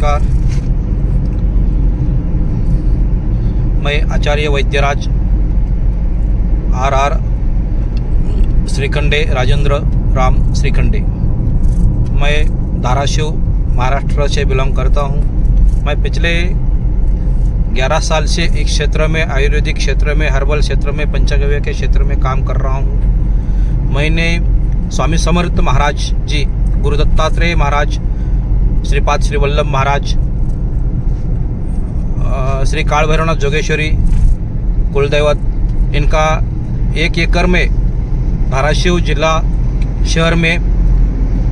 नमस्कार। मैं आचार्य वैद्यराज आर श्रीखंडे राजेंद्र राम श्रीखंडे। मैं धाराशिव महाराष्ट्र से बिलोंग करता हूँ। मैं पिछले 11 साल से एक क्षेत्र में, आयुर्वेदिक क्षेत्र में, हर्बल क्षेत्र में, पंचगव्य के क्षेत्र में काम कर रहा हूँ। मैंने स्वामी समर्थ महाराज जी, गुरु दत्तात्रेय महाराज, श्रीपाद श्री वल्लभ महाराज, श्री काल भैरवनाथ जोगेश्वरी कुलदैवत, इनका 1 एकड़ में धाराशिव जिला शहर में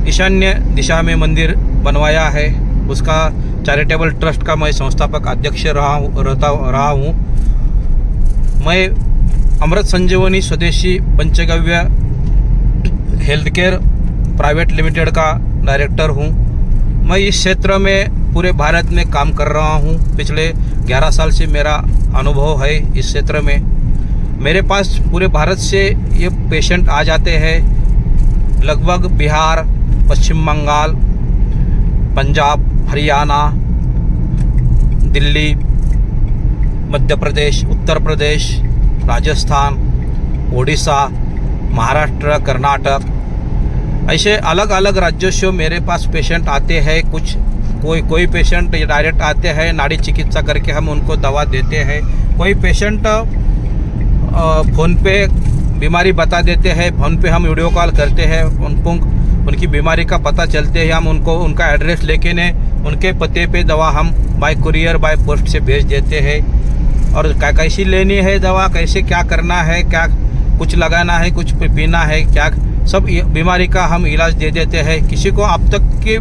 ईशान्य दिशा में मंदिर बनवाया है। उसका चैरिटेबल ट्रस्ट का मैं संस्थापक अध्यक्ष रहा हूँ। मैं अमृत संजीवनी स्वदेशी पंचगव्य हेल्थ केयर प्राइवेट लिमिटेड का डायरेक्टर हूँ। मैं इस क्षेत्र में पूरे भारत में काम कर रहा हूँ। पिछले 11 साल से मेरा अनुभव है इस क्षेत्र में। मेरे पास पूरे भारत से ये पेशेंट आ जाते हैं। लगभग बिहार, पश्चिम बंगाल, पंजाब, हरियाणा, दिल्ली, मध्य प्रदेश, उत्तर प्रदेश, राजस्थान, ओडिशा, महाराष्ट्र, कर्नाटक, ऐसे अलग अलग राज्यों से मेरे पास पेशेंट आते हैं। कोई पेशेंट डायरेक्ट आते हैं, नाड़ी चिकित्सा करके हम उनको दवा देते हैं। कोई पेशेंट फ़ोन पे बीमारी बता देते हैं, फ़ोन पे हम वीडियो कॉल करते हैं, उनको उनकी बीमारी का पता चलते हैं, हम उनको उनका एड्रेस लेके ने उनके पते पे दवा हम बाय कुरियर, बाय पोस्ट से भेज देते हैं। और कैसी लेनी है दवा, कैसे क्या करना है, क्या कुछ लगाना है, कुछ पीना है, क्या सब बीमारी का हम इलाज दे देते हैं। किसी को अब तक के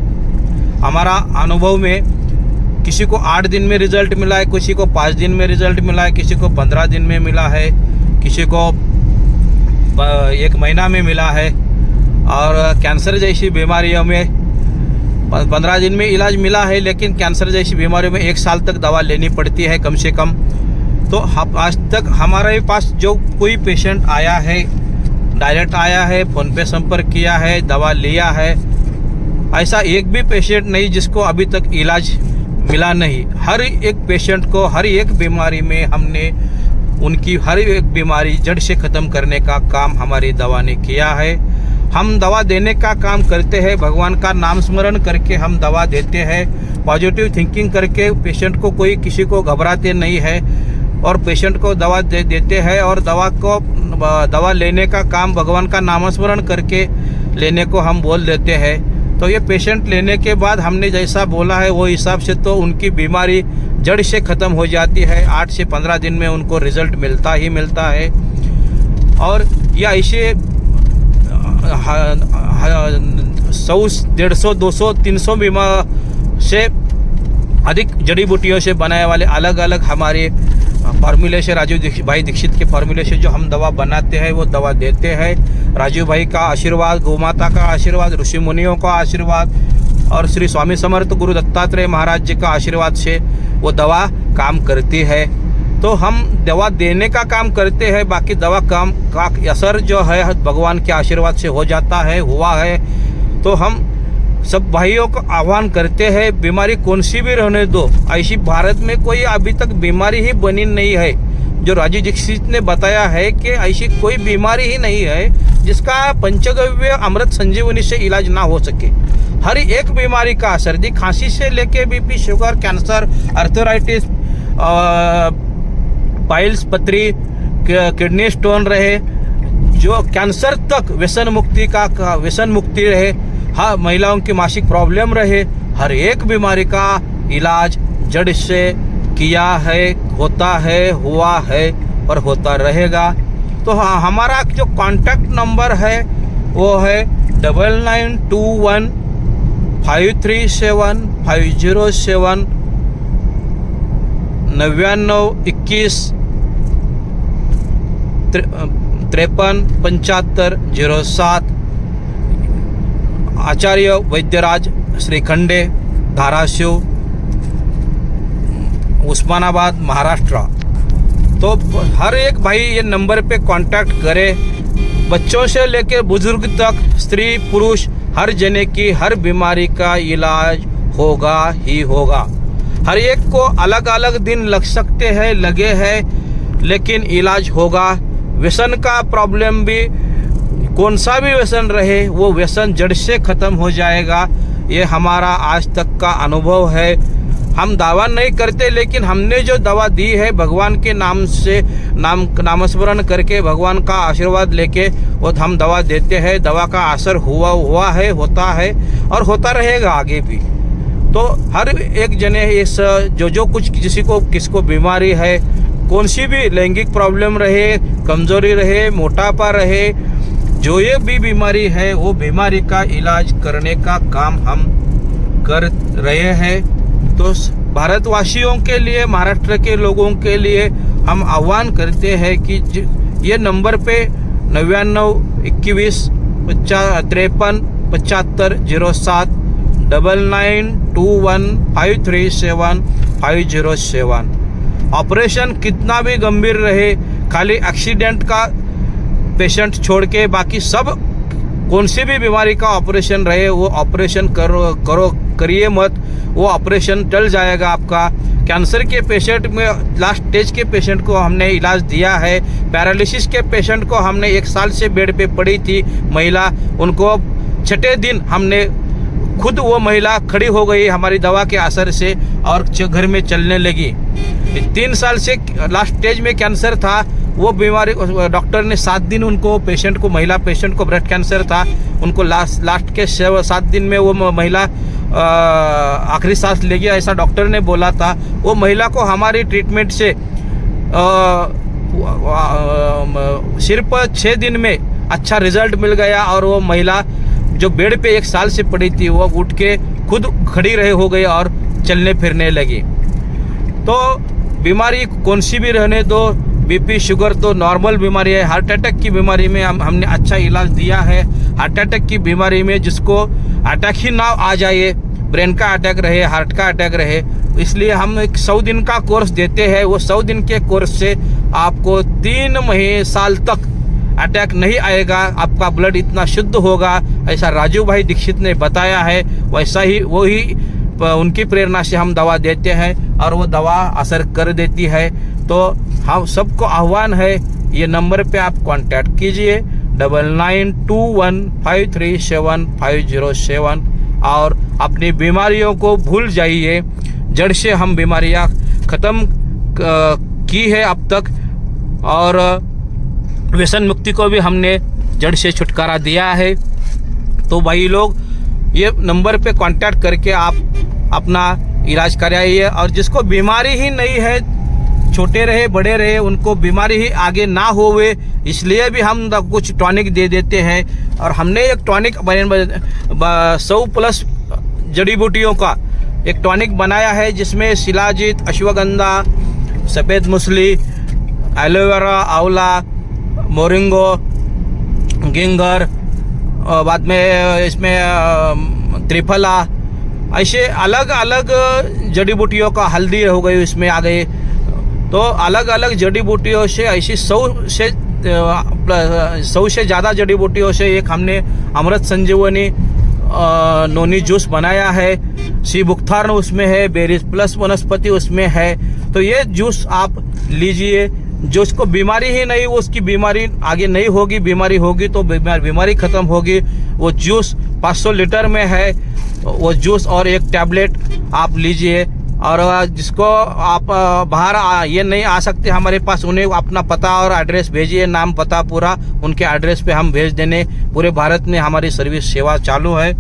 हमारा अनुभव में किसी को 8 दिन में रिज़ल्ट मिला है, किसी को 5 दिन में रिज़ल्ट मिला है, किसी को 15 दिन में मिला है, किसी को 1 महीना में मिला है। और कैंसर जैसी बीमारियों में 15 दिन में इलाज मिला है, लेकिन कैंसर जैसी बीमारियों में 1 साल तक दवा लेनी पड़ती है कम से कम। तो आज तक हमारे पास जो कोई पेशेंट आया है, डायरेक्ट आया है, फ़ोन पे संपर्क किया है, दवा लिया है, ऐसा एक भी पेशेंट नहीं जिसको अभी तक इलाज मिला नहीं। हर एक पेशेंट को हर एक बीमारी में हमने उनकी हर एक बीमारी जड़ से ख़त्म करने का काम हमारी दवा ने किया है। हम दवा देने का काम करते हैं, भगवान का नाम स्मरण करके हम दवा देते हैं, पॉजिटिव थिंकिंग करके पेशेंट को कोई किसी को घबराते नहीं है और पेशेंट को दवा देते हैं। और दवा लेने का काम भगवान का नामस्मरण करके लेने को हम बोल देते हैं। तो ये पेशेंट लेने के बाद हमने जैसा बोला है वो हिसाब से तो उनकी बीमारी जड़ से ख़त्म हो जाती है। 8 से 15 दिन में उनको रिज़ल्ट मिलता है। और या ऐसे 100, 150, 200, 300 से अधिक जड़ी बूटियों से बनाए वाले अलग अलग हमारे फार्मूलेशन, राजीव भाई दीक्षित के फार्मूलेशन जो हम दवा बनाते हैं वो दवा देते हैं। राजीव भाई का आशीर्वाद, गोमाता का आशीर्वाद, ऋषि मुनियों का आशीर्वाद और श्री स्वामी समर्थ गुरु दत्तात्रेय महाराज जी का आशीर्वाद से वो दवा काम करती है। तो हम दवा देने का काम करते हैं, बाकी दवा काम का असर जो है भगवान के आशीर्वाद से हो जाता है, हुआ है। तो हम सब भाइयों को आह्वान करते हैं, बीमारी कौन सी भी रहने दो, ऐसी भारत में कोई अभी तक बीमारी ही बनी नहीं है। जो राजीव दीक्षित ने बताया है कि ऐसी कोई बीमारी ही नहीं है जिसका पंचगव्य अमृत संजीवनी से इलाज ना हो सके। हर एक बीमारी का, सर्दी खांसी से लेके BP, sugar, cancer, arthritis, piles, पथरी, किडनी स्टोन रहे, जो कैंसर तक, व्यसन मुक्ति रहे, हाँ, महिलाओं की मासिक प्रॉब्लम रहे, हर एक बीमारी का इलाज जड़ से किया है, होता है, हुआ है और होता रहेगा। तो हाँ, हमारा जो कॉन्टैक्ट नंबर है वो है 9921 537 507 9921 53 75 07। आचार्य वैद्यराज श्रीखंडे, धाराशिव, उस्मानाबाद, महाराष्ट्र। तो हर एक भाई ये नंबर पे कांटेक्ट करे। बच्चों से लेकर बुजुर्ग तक, स्त्री पुरुष, हर जने की हर बीमारी का इलाज होगा ही होगा। हर एक को अलग अलग दिन लग सकते हैं, लगे हैं, लेकिन इलाज होगा। व्यसन का प्रॉब्लम भी, कौन सा भी व्यसन रहे, वो व्यसन जड़ से ख़त्म हो जाएगा। ये हमारा आज तक का अनुभव है। हम दावा नहीं करते, लेकिन हमने जो दवा दी है भगवान के नाम से, नामस्मरण करके, भगवान का आशीर्वाद लेके वो हम दवा देते हैं। दवा का असर हुआ है, होता है और होता रहेगा आगे भी। तो हर एक जने इस जो कुछ किसको बीमारी है, कौन सी भी लैंगिक प्रॉब्लम रहे, कमजोरी रहे, मोटापा रहे, जो ये भी बीमारी है, वो बीमारी का इलाज करने का काम हम कर रहे हैं। तो भारतवासियों के लिए, महाराष्ट्र के लोगों के लिए हम आह्वान करते हैं कि ये नंबर पे 99 21 53 75 07 9921 537 507। ऑपरेशन कितना भी गंभीर रहे, खाली एक्सीडेंट का पेशेंट छोड़ के बाकी सब, कौन सी भी बीमारी का ऑपरेशन रहे, वो ऑपरेशन करिए मत, वो ऑपरेशन टल जाएगा आपका। कैंसर के पेशेंट में लास्ट स्टेज के पेशेंट को हमने इलाज दिया है। पैरालिसिस के पेशेंट को हमने 1 साल से बेड पे पड़ी थी महिला, उनको 6ठे दिन हमने खुद, वो महिला खड़ी हो गई हमारी दवा के असर से और घर में चलने लगी। 3 साल से लास्ट स्टेज में कैंसर था, वो बीमारी डॉक्टर ने 7 दिन उनको, पेशेंट को, महिला पेशेंट को ब्रेस्ट कैंसर था, उनको लास्ट के 7 दिन में वो महिला आखिरी सांस ले गया, ऐसा डॉक्टर ने बोला था। वो महिला को हमारी ट्रीटमेंट से सिर्फ 6 दिन में अच्छा रिजल्ट मिल गया और वो महिला जो बेड पे 1 साल से पड़ी थी, वो उठ के खुद खड़ी हो गई और चलने फिरने लगी। तो बीमारी कौन सी भी रहने दो, बीपी शुगर तो नॉर्मल बीमारी है। हार्ट अटैक की बीमारी में हमने अच्छा इलाज दिया है। हार्ट अटैक की बीमारी में जिसको अटैक ही ना आ जाए, ब्रेन का अटैक रहे, हार्ट का अटैक रहे, इसलिए हम एक 100 दिन का कोर्स देते हैं। वो 100 दिन के कोर्स से आपको 3 महीने साल तक अटैक नहीं आएगा, आपका ब्लड इतना शुद्ध होगा, ऐसा राजू भाई दीक्षित ने बताया है। वैसा ही उनकी प्रेरणा से हम दवा देते हैं और वो दवा असर कर देती है। तो हम सबको आह्वान है, ये नंबर पे आप कांटेक्ट कीजिए 9921 537 507 और अपनी बीमारियों को भूल जाइए। जड़ से हम बीमारियां ख़त्म की है अब तक, और व्यसन मुक्ति को भी हमने जड़ से छुटकारा दिया है। तो भाई लोग, ये नंबर पे कांटेक्ट करके आप अपना इलाज कराइए। और जिसको बीमारी ही नहीं है, छोटे रहे बड़े रहे, उनको बीमारी ही आगे ना होवे, इसलिए भी हम कुछ टॉनिक दे देते हैं। और हमने एक टॉनिक 100+ जड़ी बूटियों का एक टॉनिक बनाया है, जिसमें शिलाजीत, अश्वगंधा, सफ़ेद मूसली, एलोवेरा, आंवला, मोरिंगो, गिंगर, बाद में इसमें त्रिफला, ऐसे अलग अलग जड़ी बूटियों का, हल्दी हो गई इसमें आ गई। तो अलग अलग जड़ी बूटियों से ऐसी 100 से ज़्यादा जड़ी बूटियों से एक हमने अमृत संजीवनी नोनी जूस बनाया है। सी बुख्तार उसमें है, बेरीज प्लस वनस्पति उसमें है। तो ये जूस आप लीजिए। जो उसको बीमारी ही नहीं, वो उसकी बीमारी आगे नहीं होगी, बीमारी होगी तो बीमारी ख़त्म होगी। वो जूस 500 लीटर में है वो जूस, और एक टैबलेट आप लीजिए। और जिसको आप बाहर ये नहीं आ सकते हमारे पास, उन्हें अपना पता और एड्रेस भेजिए, नाम पता पूरा उनके एड्रेस पे हम भेज देने। पूरे भारत में हमारी सर्विस सेवा चालू है।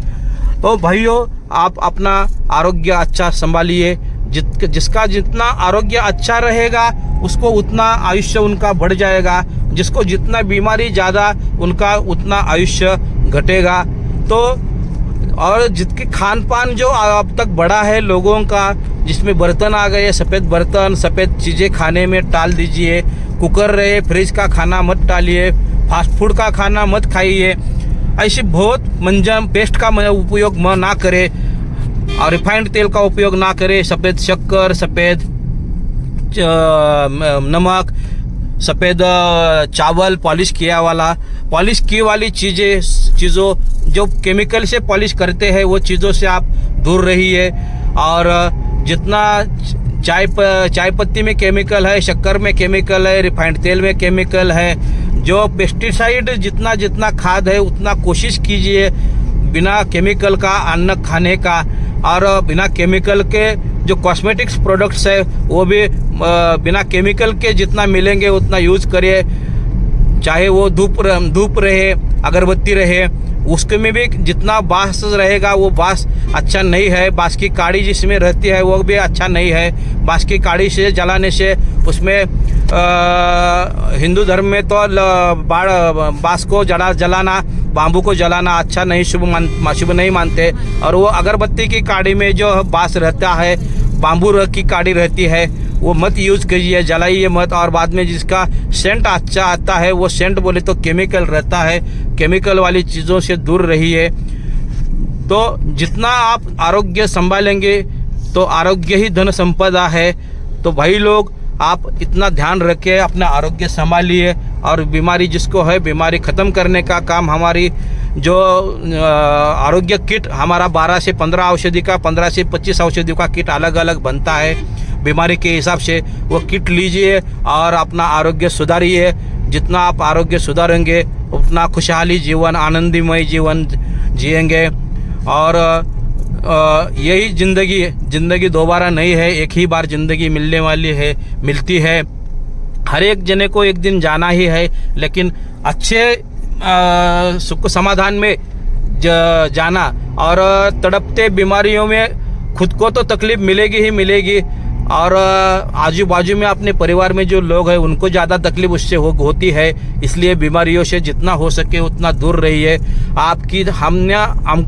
तो भाइयों, आप अपना आरोग्य अच्छा संभालिए। जिसका जितना आरोग्य अच्छा रहेगा, उसको उतना आयुष्य उनका बढ़ जाएगा। जिसको जितना बीमारी ज़्यादा, उनका उतना आयुष्य घटेगा। तो और जिसके खान पान जो अब तक बढ़ा है लोगों का, जिसमें बर्तन आ गए, सफ़ेद बर्तन, सफ़ेद चीज़ें खाने में टाल दीजिए। कुकर रहे, फ्रिज का खाना मत डालिए, फास्ट फूड का खाना मत खाइए। ऐसे बहुत मंजम पेस्ट का उपयोग ना करें, और रिफाइंड तेल का उपयोग ना करें। सफ़ेद शक्कर, सफ़ेद नमक, सफ़ेद चावल पॉलिश किया वाला, पॉलिश की वाली चीज़ों जो केमिकल से पॉलिश करते हैं वो चीज़ों से आप दूर रहिए। और जितना चाय पत्ती में केमिकल है, शक्कर में केमिकल है, रिफाइंड तेल में केमिकल है, जो पेस्टिसाइड जितना खाद है उतना कोशिश कीजिए बिना केमिकल का अन्न खाने का। और बिना केमिकल के जो कॉस्मेटिक्स प्रोडक्ट्स है वो भी बिना केमिकल के जितना मिलेंगे उतना यूज़ करिए। चाहे वो धूप रहे, अगरबत्ती रहे, उसके में भी जितना बाँस रहेगा वो बाँस अच्छा नहीं है। बाँस की काड़ी जिसमें रहती है वो भी अच्छा नहीं है। बाँस की काड़ी से जलाने से उसमें हिंदू धर्म में तो बाँस को जलाना, बाम्बू को जलाना अच्छा नहीं, शुभ नहीं मानते। और वो अगरबत्ती की काड़ी में जो बाँस रहता है, बाम्बू की काड़ी रहती है, वो मत यूज़ कीजिए, जलाइए मत। और बाद में जिसका सेंट अच्छा आता है वो सेंट बोले तो केमिकल रहता है, केमिकल वाली चीज़ों से दूर रहिए। तो जितना आप आरोग्य संभालेंगे तो आरोग्य ही धन संपदा है। तो भाई लोग आप इतना ध्यान रखें, अपना आरोग्य संभालिए। और बीमारी जिसको है बीमारी ख़त्म करने का काम हमारी जो आरोग्य किट हमारा 12 से 15 औषधि का, 15 से 25 औषधि का किट अलग अलग बनता है बीमारी के हिसाब से। वो किट लीजिए और अपना आरोग्य सुधारिए। जितना आप आरोग्य सुधारेंगे उतना खुशहाली जीवन, आनंदमय जीवन जिएंगे। और यही ज़िंदगी दोबारा नहीं है, एक ही बार ज़िंदगी मिलती है। हर एक जने को एक दिन जाना ही है, लेकिन अच्छे सुख समाधान में जाना। और तड़पते बीमारियों में खुद को तो तकलीफ मिलेगी ही मिलेगी, और आजू बाजू में अपने परिवार में जो लोग हैं उनको ज़्यादा तकलीफ उससे होती है। इसलिए बीमारियों से जितना हो सके उतना दूर रहिए।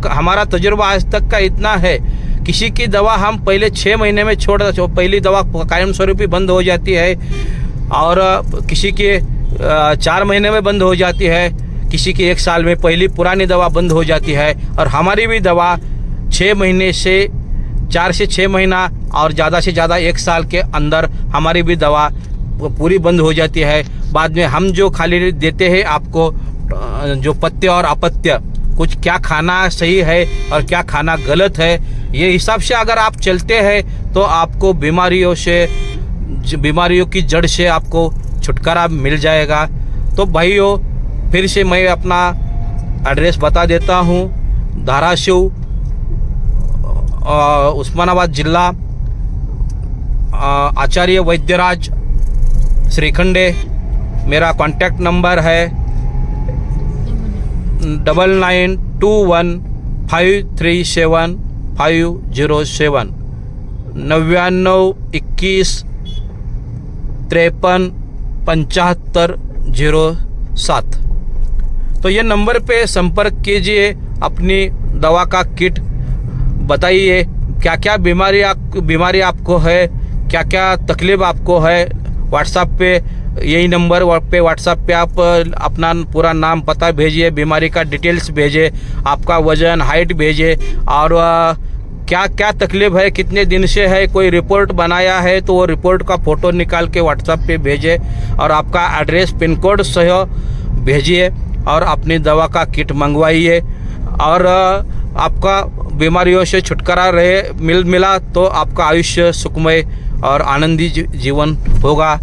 हमारा तजुर्बा आज तक का इतना है, किसी की दवा हम पहले 6 महीने में पहली दवा कायम स्वरूपी बंद हो जाती है, और किसी के 4 महीने में बंद हो जाती है, किसी की 1 साल में पहली पुरानी दवा बंद हो जाती है। और हमारी भी दवा 4 से 6 महीना और ज़्यादा से ज़्यादा 1 साल के अंदर हमारी भी दवा पूरी बंद हो जाती है। बाद में हम जो खाली देते हैं आपको जो पथ्य और अपथ्य, कुछ क्या खाना सही है और क्या खाना गलत है, ये हिसाब से अगर आप चलते हैं तो आपको बीमारियों की जड़ से आपको छुटकारा मिल जाएगा। तो भाइयों फिर से मैं अपना एड्रेस बता देता हूँ। धाराशिव, उस्मानाबाद जिला, आचार्य वैद्यराज श्रीखंडे। मेरा कॉन्टैक्ट नंबर है 9921537507 9921537507। तो ये नंबर पे संपर्क कीजिए, अपनी दवा का किट बताइए, क्या क्या बीमारी आपको है, क्या क्या तकलीफ आपको है। व्हाट्सएप पे यही नंबर पे व्हाट्सएप पे आप अपना पूरा नाम पता भेजिए, बीमारी का डिटेल्स भेजिए, आपका वज़न हाइट भेजिए, और क्या क्या तकलीफ है, कितने दिन से है, कोई रिपोर्ट बनाया है तो वो रिपोर्ट का फ़ोटो निकाल के व्हाट्सएप पे भेजिए, और आपका एड्रेस पिन कोड सह भेजिए, और अपनी दवा का किट मंगवाइए। और आपका बीमारियों से छुटकारा मिला तो आपका आयुष्य सुखमय और आनंदी जीवन होगा।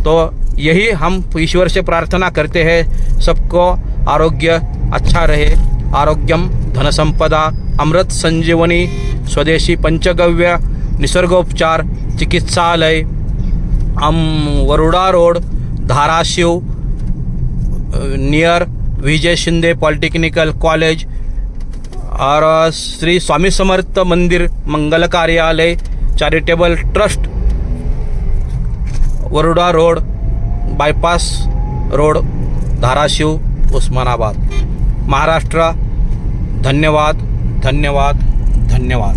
तो यही हम ईश्वर से प्रार्थना करते हैं, सबको आरोग्य अच्छा रहे। आरोग्यम धन संपदा अमृत संजीवनी स्वदेशी पंचगव्य निसर्गोपचार चिकित्सालय, Waruda road, Dharashiv, near Vijay Shinde polytechnical college, और Shri Swami Samarth Mandir Mangal Karyalay charitable trust, Waruda road, bypass road, Dharashiv, Osmanabad, Maharashtra. धन्यवाद, धन्यवाद, धन्यवाद।